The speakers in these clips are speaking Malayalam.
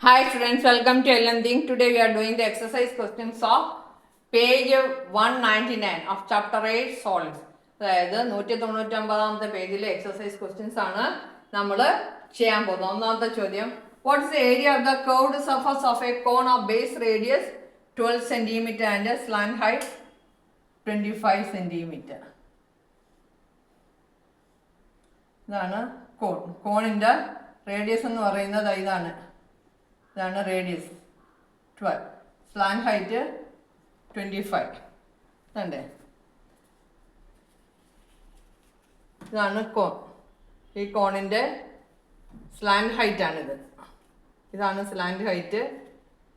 Hi students, welcome to LN Think. Today we are doing the exercise questions of page 199 of chapter 8 solids. അതായത് 199 പേജിലെ എക്സസൈസ് ക്വസ്റ്റ്യൻസ് ആണ് നമ്മൾ ചെയ്യാൻ പോകുന്നത്. ഒന്നാമത്തെ ചോദ്യം, what is the area of the curved surface of a cone of base radius 12 cm and slant height 25 cm. ഇതാണ് കോൺ. കോണിൻ്റെ റേഡിയസ് എന്ന് പറയുന്നത് ഇതാണ് റേഡിയസ് 12, സ്ലാന്റ് ഹൈറ്റ് 25. അല്ലേ, ഇതാണ് കോൺ. ഈ കോണിൻ്റെ സ്ലാന്റ് ഹൈറ്റാണിത്. ഇതാണ് സ്ലാന്റ് ഹൈറ്റ്.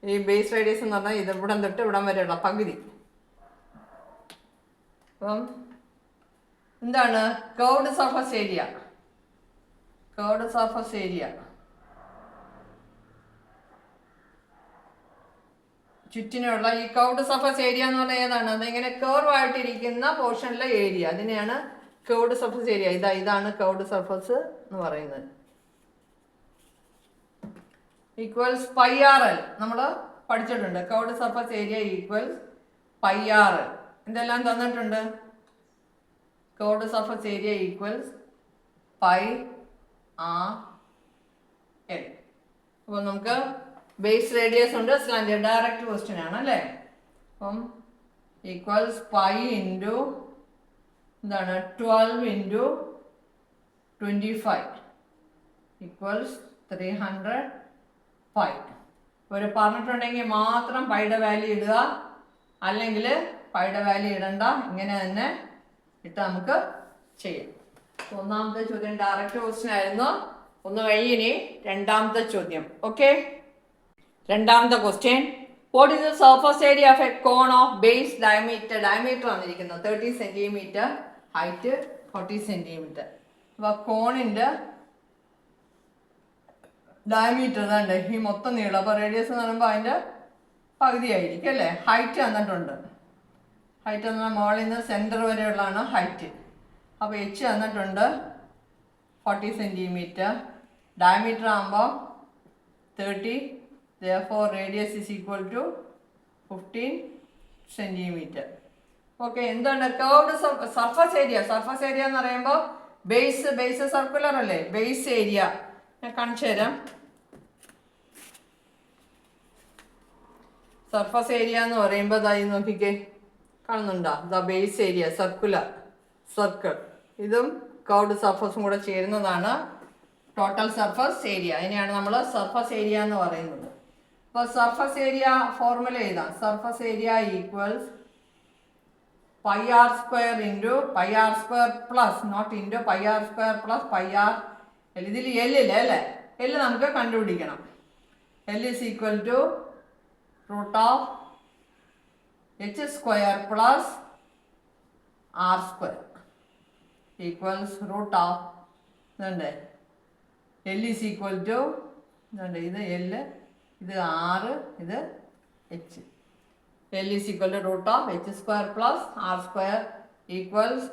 ഈ ബേസ് റേഡിയസ് എന്ന് പറഞ്ഞാൽ ഇത് ഇവിടം തൊട്ട് ഇവിടം വരെയുള്ള പകുതി. അപ്പം എന്താണ് curved surface area? Curved surface area ചുറ്റിനുള്ള ഈ കർവ്ഡ് സർഫസ് ഏരിയ എന്ന് പറഞ്ഞാൽ ഏതാണ്? അതിങ്ങനെ കർവ് ആയിട്ടിരിക്കുന്ന പോർഷനിലെ ഏരിയ, അതിനെയാണ് കർവ്ഡ് സർഫസ് ഏരിയ. ഇതാണ് കർവ്ഡ് സർഫസ് എന്ന് പറയുന്നത്. ഈക്വൽസ് പൈ ആർ എൽ നമ്മൾ പഠിച്ചിട്ടുണ്ട്. Curved surface area equals pi R L. എന്തെല്ലാം തന്നിട്ടുണ്ട്? Curved surface area equals pi R L. അപ്പോൾ നമുക്ക് ബേസ് റേഡിയസ് ഉണ്ട്, സ്ലാന്റ് ഡയറക്റ്റ് ക്വസ്റ്റ്യൻ ആണ് അല്ലേ. അപ്പം ഈക്വൽസ് പൈ ഇൻറ്റു എന്താണ് 12 ഇൻറ്റു 25 ഈക്വൽസ് 300 പൈ. ഒരു പറഞ്ഞിട്ടുണ്ടെങ്കിൽ മാത്രം പൈയുടെ വാല്യൂ ഇടുക, അല്ലെങ്കിൽ പൈയുടെ വാല്യൂ ഇടണ്ട, ഇങ്ങനെ തന്നെ ഇട്ട് നമുക്ക് ചെയ്യാം. ഒന്നാമത്തെ ചോദ്യം ഡയറക്റ്റ് ക്വസ്റ്റ്യൻ ആയിരുന്നു. ഒന്ന് കഴിഞ്ഞിനി രണ്ടാമത്തെ ചോദ്യം. ഓക്കെ, രണ്ടാമത്തെ question, what is the surface area of a cone of base diameter? Diameter വന്നിരിക്കുന്നത് 30 cm, ഹൈറ്റ് 40 cm. അപ്പോൾ കോണിൻ്റെ ഡയമീറ്റർ ഇതാണ്ട് ഈ മൊത്തം നീളം. അപ്പോൾ റേഡിയസ് എന്ന് പറയുമ്പോൾ അതിൻ്റെ പകുതിയായിരിക്കും അല്ലേ. ഹൈറ്റ് തന്നിട്ടുണ്ട്. ഹൈറ്റ് എന്ന് പറഞ്ഞാൽ മുകളിൽ നിന്ന് സെൻറ്റർ വരെയുള്ളതാണ് ഹൈറ്റ്. അപ്പോൾ എച്ച് തന്നിട്ടുണ്ട് 40 cm. ഡയമീറ്റർ ആകുമ്പോൾ 30, therefore radius is equal to 15 cm. Okay, എന്താണ് curved surface area? Surface area എന്ന് പറയുമ്പോൾ ബേസ് സർക്കുലർ അല്ലേ. ബേസ് ഏരിയ ഞാൻ കാണിച്ചു തരാം. സർഫസ് ഏരിയ എന്ന് പറയുമ്പോൾ ഇതായി നോക്കിക്കേ, കാണുന്നുണ്ടോ? The base area circular circle. ഇതും കർവ്ഡ് സർഫസും കൂടെ ചേരുന്നതാണ് ടോട്ടൽ സർഫസ് ഏരിയ. അതിനെയാണ് നമ്മൾ സർഫസ് ഏരിയ എന്ന് പറയുന്നത്. അപ്പോൾ സർഫസ് ഏരിയ ഫോർമുല എഴുതാം. Surface area equals pi R square into pi R square plus, not into, pi R square plus pi R L. ഇതിൽ എല്ലില്ല അല്ലേ, എല്ല് നമുക്ക് കണ്ടുപിടിക്കണം. L is equal to root of H square plus R square equals root of ഇതുണ്ട് എൽ ഇസ് ഈക്വൽ ടു ഇതുണ്ട്, ഇത് എല്, ഇത് ആറ്, ഇത് H. L is equal to root of H square plus R square equals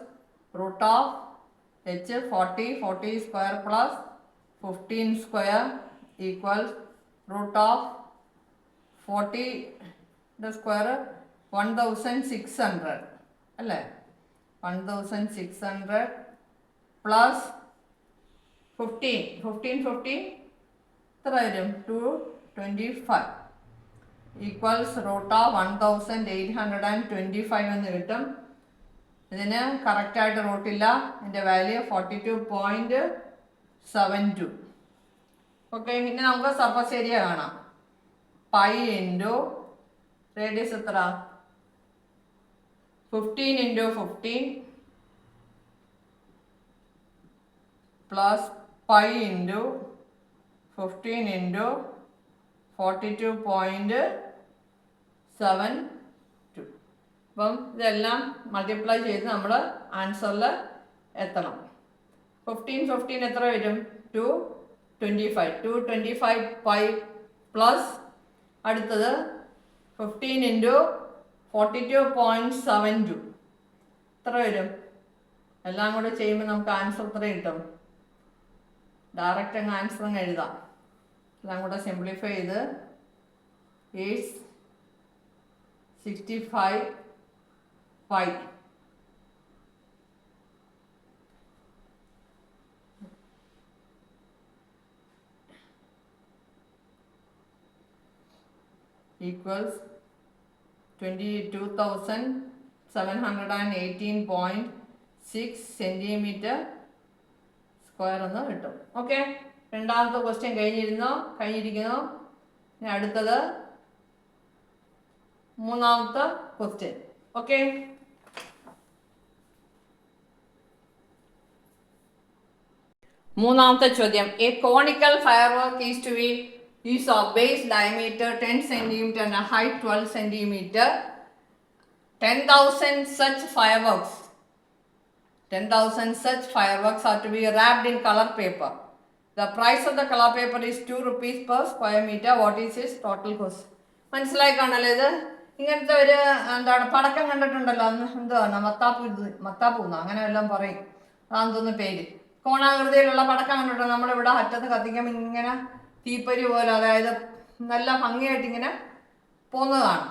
root of H 40 square plus 15 square equals root of 40 square 1600 അല്ലേ. 1600 പ്ലസ് 15 എത്ര വരും? 225 ഈക്വൽസ് റൂട്ട് ഓഫ് 1825 എന്ന് കിട്ടും. ഇതിന് കറക്റ്റായിട്ട് റൂട്ടില്ല, ഇതിൻ്റെ വാല്യൂ 42.72. ഓക്കെ, ഇനി നമുക്ക് സർഫസ് ഏരിയ കാണാം. പൈ ഇൻറ്റു റേഡിയസ് എത്ര? 15 into 15 plus pi into 15 into 42.72. അപ്പം ഇതെല്ലാം മൾട്ടിപ്ലൈ ചെയ്ത് നമ്മൾ ആൻസറിൽ എത്തണം. 15 എത്ര വരും? 225 പൈ പ്ലസ് അടുത്തത് 15 ഇൻറ്റു 42.72 എത്ര വരും? എല്ലാം കൂടെ ചെയ്യുമ്പോൾ നമുക്ക് ആൻസർ എത്ര കിട്ടും? ഡയറക്റ്റ് അങ്ങ് ആൻസർ അങ്ങ് എഴുതാം. എല്ലാം കൂടെ സിംപ്ലിഫൈ ചെയ്ത് 865 പൈ equals 22,718.6 സെൻറ്റിമീറ്റർ സ്ക്വയർ എന്ന് കിട്ടും. ഓക്കെ, രണ്ടാമത്തെ ക്വസ്റ്റ്യൻ കഴിഞ്ഞിരിക്കുന്നു. ഇനി അടുത്തത് മൂന്നാമത്തെ ക്വസ്റ്റ്യൻ. ഓക്കെ, മൂന്നാമത്തെ ചോദ്യം. A conical firework is to be use of base diameter 10 cm and a height 12 cm. 10,000 such fireworks are to be wrapped in color paper. The price of the color paper is 2 rupees per square meter. What is its total cost? മനസ്സിലായി കാണല്ലേ? ഇത് ഇങ്ങനത്തെ ഒരു എന്താണ് പടക്കം കണ്ടിട്ടുണ്ടല്ലോ, എന്താണ് മത്താപ്പൂന്ന് അങ്ങനെ എല്ലാം പറയും, അതാണെന്ന് പേര്. കോണാകൃതിയിലുള്ള പടക്കം കണ്ടിട്ടുണ്ട്. നമ്മളിവിടെ അറ്റത്ത് കത്തിക്കുമ്പോൾ ഇങ്ങനെ തീപ്പരി പോലെ, അതായത് നല്ല ഭംഗിയായിട്ട് ഇങ്ങനെ പോകുന്നതാണ്.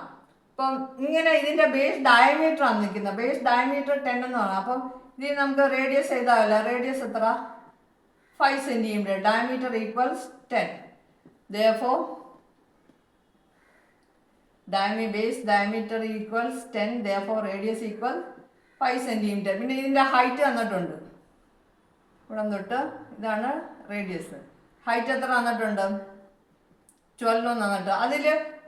അപ്പം ഇങ്ങനെ ഇതിൻ്റെ ബേസ് ഡയമീറ്റർ ആണ് നിൽക്കുന്നത്. ബേസ് ഡയമീറ്റർ 10 എന്ന് പറഞ്ഞാൽ, അപ്പം ഇതിൽ നമുക്ക് റേഡിയസ് എഴുതാമല്ല. റേഡിയസ് എത്ര? 5 centimetre. Diameter equals 10. therefore base diameter equals 10. therefore radius equals 5 centimetre. പിന്നെ ഇതിൻ്റെ ഹൈറ്റ് തന്നിട്ടുണ്ട്. ഇവിടെ തൊട്ട് ഇതാണ് റേഡിയസ്. ഹൈറ്റ് എത്ര തന്നിട്ടുണ്ട്? 12 തന്നിട്ട്. അതിൽ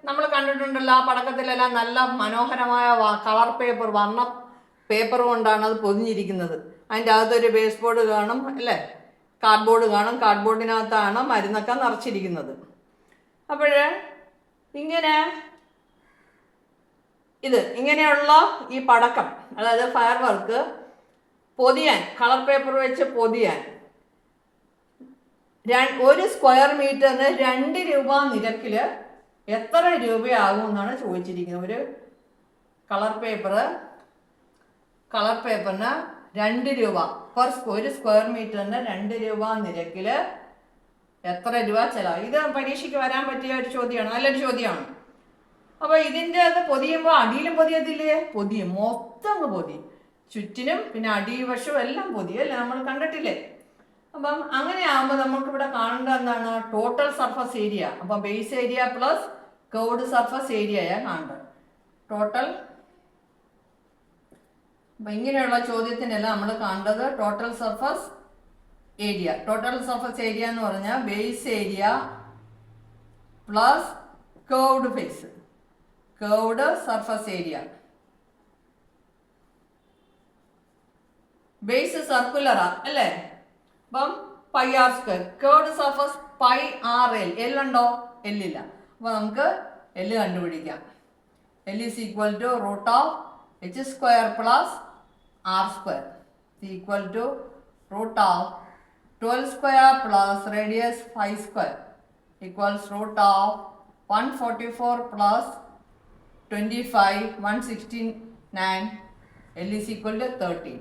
നമ്മൾ കണ്ടിട്ടുണ്ടല്ലോ, ആ പടക്കത്തിലെല്ലാം നല്ല മനോഹരമായ കളർ പേപ്പർ, വർണ്ണ പേപ്പർ കൊണ്ടാണ് അത് പൊതിഞ്ഞിരിക്കുന്നത്. അതിൻ്റെ അകത്തൊരു ബേസ് ബോർഡ് കാണും അല്ലേ, കാർഡ്ബോർഡ് കാണും. കാർഡ്ബോർഡിനകത്താണ് മരുന്നൊക്കെ നിറച്ചിരിക്കുന്നത്. അപ്പോൾ ഇങ്ങനെയുള്ള ഈ പടക്കം, അതായത് ഫയർ വർക്ക് പൊതിയാൻ, കളർ പേപ്പർ വെച്ച് പൊതിയാൻ 1 സ്ക്വയർ മീറ്ററിന് 2 രൂപ നിരക്കിൽ എത്ര രൂപയാകും എന്നാണ് ചോദിച്ചിരിക്കുന്നത്. ഒരു കളർ പേപ്പറിന് 2 രൂപ ഒരു സ്ക്വയർ മീറ്ററിന് 2 രൂപ നിരക്കിൽ എത്ര രൂപ ചിലവ്? ഇത് പരീക്ഷയ്ക്ക് വരാൻ പറ്റിയ ഒരു ചോദ്യമാണ്, നല്ലൊരു ചോദ്യമാണ്. അപ്പോൾ ഇതിൻ്റെ അത് പൊതിയുമ്പോൾ അടിയിലും പൊതിയത്തില്ലേ? പൊതിയും, മൊത്തം പൊതിയും, ചുറ്റിനും പിന്നെ അടിവശവും എല്ലാം പൊതിയും അല്ലേ, നമ്മൾ കണ്ടിട്ടില്ലേ? അപ്പം അങ്ങനെ ആകുമ്പോൾ നമുക്കിവിടെ കാണേണ്ട എന്താണ്? Total surface area. അപ്പം base area plus curved surface ഏരിയയാണ് കാണേണ്ടത്. അപ്പം ഇങ്ങനെയുള്ള ചോദ്യത്തിനെല്ലാം നമ്മൾ കാണേണ്ടത് total surface area. Total surface area എന്ന് പറഞ്ഞാൽ base area plus curved surface area. Base സർക്കുലറാ അല്ലേ? അപ്പം πr². Curved surface πrl. L ഉണ്ടോ? എല്ലില്ല. അപ്പോൾ നമുക്ക് എൽ കണ്ടുപിടിക്കാം. L is equal to √h² plus r² equal to √12² plus radius 5² equals √144 plus 25 169. L is equal to 13.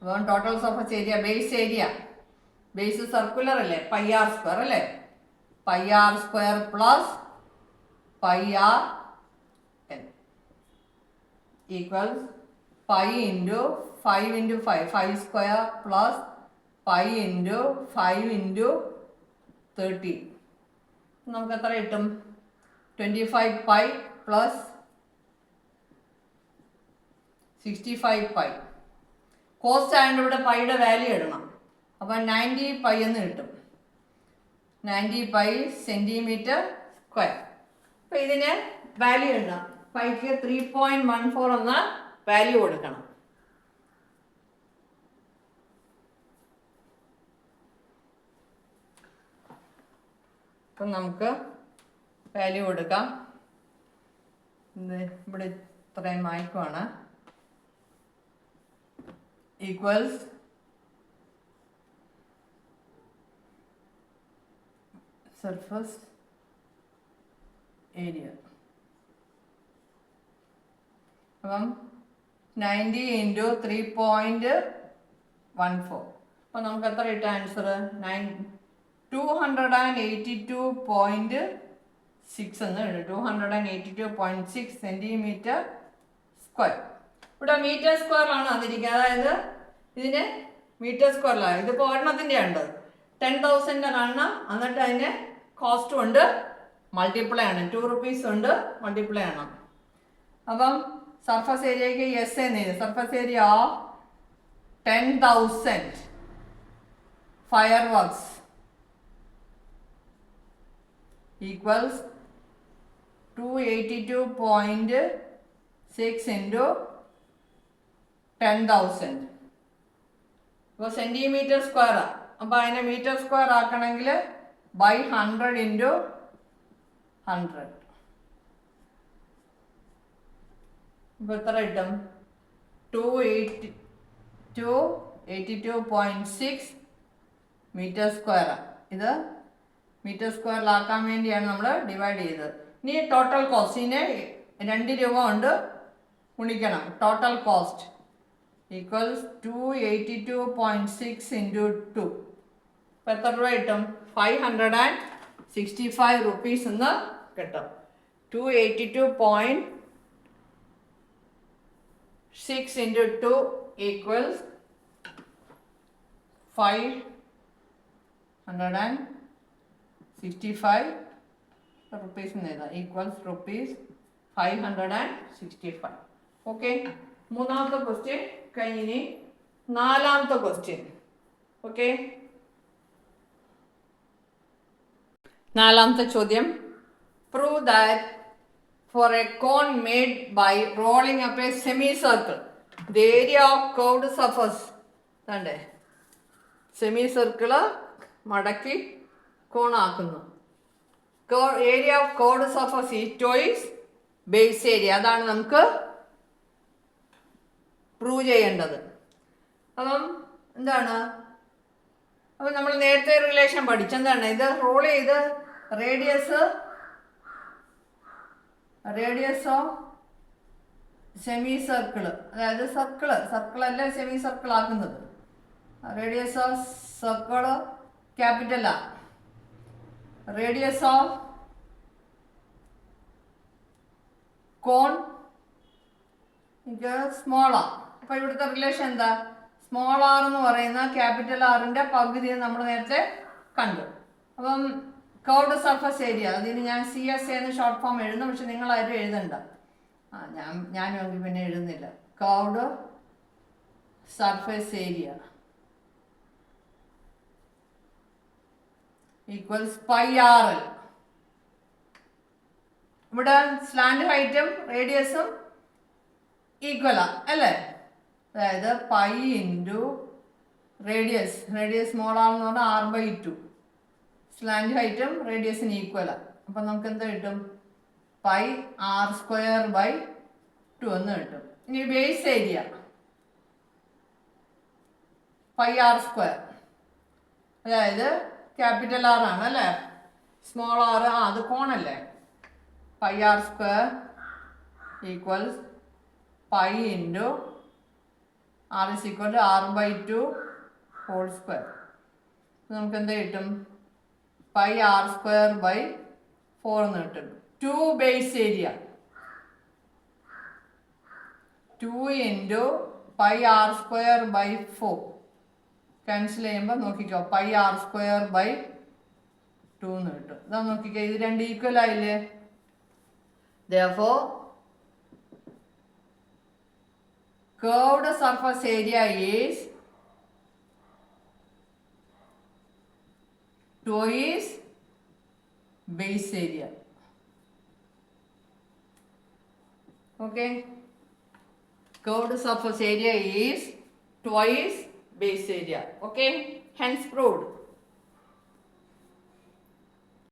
അപ്പം total surface area, base circular അല്ലേ, πr² അല്ലേ, πr² plus πrl equals π into 5 into 5² plus π into 5 into 13. നമുക്ക് എത്ര കിട്ടും? 25 പൈ പ്ലസ് 65 പൈ. കോസ്റ്റ് ആയതുകൊണ്ട് ഇവിടെ പൈയുടെ വാല്യൂ ഇടണം. അപ്പം 90 പൈ എന്ന് കിട്ടും. 90 പൈ സെൻറ്റിമീറ്റർ സ്ക്വയർ. അപ്പം ഇതിന് വാല്യൂ ഇടണം. പൈക്ക് 3.14 എന്ന വാല്യൂ കൊടുക്കണം. അപ്പം നമുക്ക് വാല്യൂ കൊടുക്കാം. ഇവിടെ ഇത്രയും മായ്ക്കുവാണ്. Equals surface area. അപ്പം 90 ഇൻറ്റു 3.14. അപ്പം നമുക്ക് എത്ര കിട്ടും ആൻസർ? 282.6 എന്ന് എഴുതും. 282.6 സെന്റിമീറ്റർ സ്ക്വയർ. ഇവിടെ മീറ്റർ സ്ക്വയറിലാണ് വന്നിരിക്കുന്നത്. അതായത് ഇതിന് മീറ്റർ സ്ക്വയറിലാണ്. ഇതിപ്പോൾ ഒരെണ്ണത്തിൻ്റെ ഉണ്ട് 10,000 കാണണം. എന്നിട്ട് അതിന് കോസ്റ്റ് കൊണ്ട് മൾട്ടിപ്ലൈ ആണ്. 2 rupees ഉണ്ട് മൾട്ടിപ്ലൈ ആണ്. അപ്പം സർഫസ് ഏരിയയ്ക്ക് എസ് എന്ന് എഴുതി. Surface area 10,000 fireworks equals 282.6 into 10,000. ഇപ്പോൾ സെന്റിമീറ്റർ സ്ക്വയർ. അപ്പോൾ അതിനെ മീറ്റർ സ്ക്വയർ ആക്കണമെങ്കിൽ by 100 into 100. ഇപ്പോൾ എത്ര കിട്ടും? 282.6 മീറ്റർ സ്ക്വയർ. ഇത് മീറ്റർ സ്ക്വയറിലാക്കാൻ വേണ്ടിയാണ് നമ്മൾ ഡിവൈഡ് ചെയ്തത്. ഇനി ടോട്ടൽ കോസ്റ്റ്, ഇതിന് 2 രൂപ കൊണ്ട് ഗുണിക്കണം. Total cost equals 282.6 into 2. ഇപ്പം എത്ര രൂപ കിട്ടും? 565 rupees എന്ന് കിട്ടും. 282.6 into 2 equals 565 rupees equals rupees 565. Okay, മൂന്നാമത്തെ ക്വസ്റ്റ്യൻ കഴിഞ്ഞിനി നാലാമത്തെ ക്വസ്റ്റ്യൻ. ഓക്കെ, നാലാമത്തെ ചോദ്യം. Prove that for a cone made by rolling up a semicircle, the area of curved surface. കണ്ടേ, സെമിസർക്കിള് മടക്കി കോണാക്കുന്നു. Area of curved surface is twice base area. അതാണ് നമുക്ക് പ്രൂവ് ചെയ്യേണ്ടത്. അപ്പം എന്താണ്? അപ്പം നമ്മൾ നേരത്തെ റിലേഷൻ പഠിച്ചെന്താണ്? ഇത് റോൾ ചെയ്ത് റേഡിയസ് ഓഫ് സെമി സർക്കിള്, അതായത് സർക്കിളല്ല സെമി സർക്കിൾ ആക്കുന്നത്. റേഡിയസ് ഓഫ് സർക്കിള് ക്യാപിറ്റൽ ആ, റേഡിയസ് ഓഫ് കോൺ സ്മോൾ ആ. അപ്പൊ ഇവിടുത്തെ റിലേഷൻ എന്താ? സ്മോൾ ആർ എന്ന് പറയുന്ന ക്യാപിറ്റൽ ആറിന്റെ പകുതി നമ്മൾ നേരത്തെ കണ്ടു. അപ്പം കർവ്ഡ് സർഫസ് ഏരിയ, അതിന് ഞാൻ CSA എന്ന് ഷോർട്ട് ഫോം എഴുതുന്നു. പക്ഷെ നിങ്ങളാരും എഴുതണ്ട. ഞാനും പിന്നെ എഴുതുന്നില്ല. Curved surface area equals πRL. ഇവിടെ സ്ലാൻഡ് ഹൈറ്റും റേഡിയസും ഈക്വലാ അല്ലേ? അതായത് പൈ ഇൻറ്റു റേഡിയസ് സ്മോൾ ആണെന്ന് പറഞ്ഞാൽ R/2. സ്ലാൻഡ് ഹൈറ്റും റേഡിയസിന് ഈക്വലാണ്. അപ്പം നമുക്ക് എന്താ കിട്ടും? πr²/2 എന്ന് കിട്ടും. ഇനി ബേസ് ഏരിയ πr², അതായത് ക്യാപിറ്റൽ ആർ ആണ് അല്ലേ? സ്മോൾ ആർ അത് കോണല്ലേ? πr² equals pi into R is equal to R/2 whole square. നമുക്ക് എന്താ കിട്ടും? πr²/4 എന്ന് കിട്ടും. 2 base area 2 into πr²/4 cancel ചെയ്യുമ്പോൾ നോക്കിക്കോ πr²/2 എന്ന് കിട്ടും. ഇതാ നോക്കിക്കോ, ഇത് രണ്ട് ഈക്വൽ ആയില്ലേ? Therefore curved surface area is twice base area. Okay, curved surface area is twice base area. Okay, hence proved.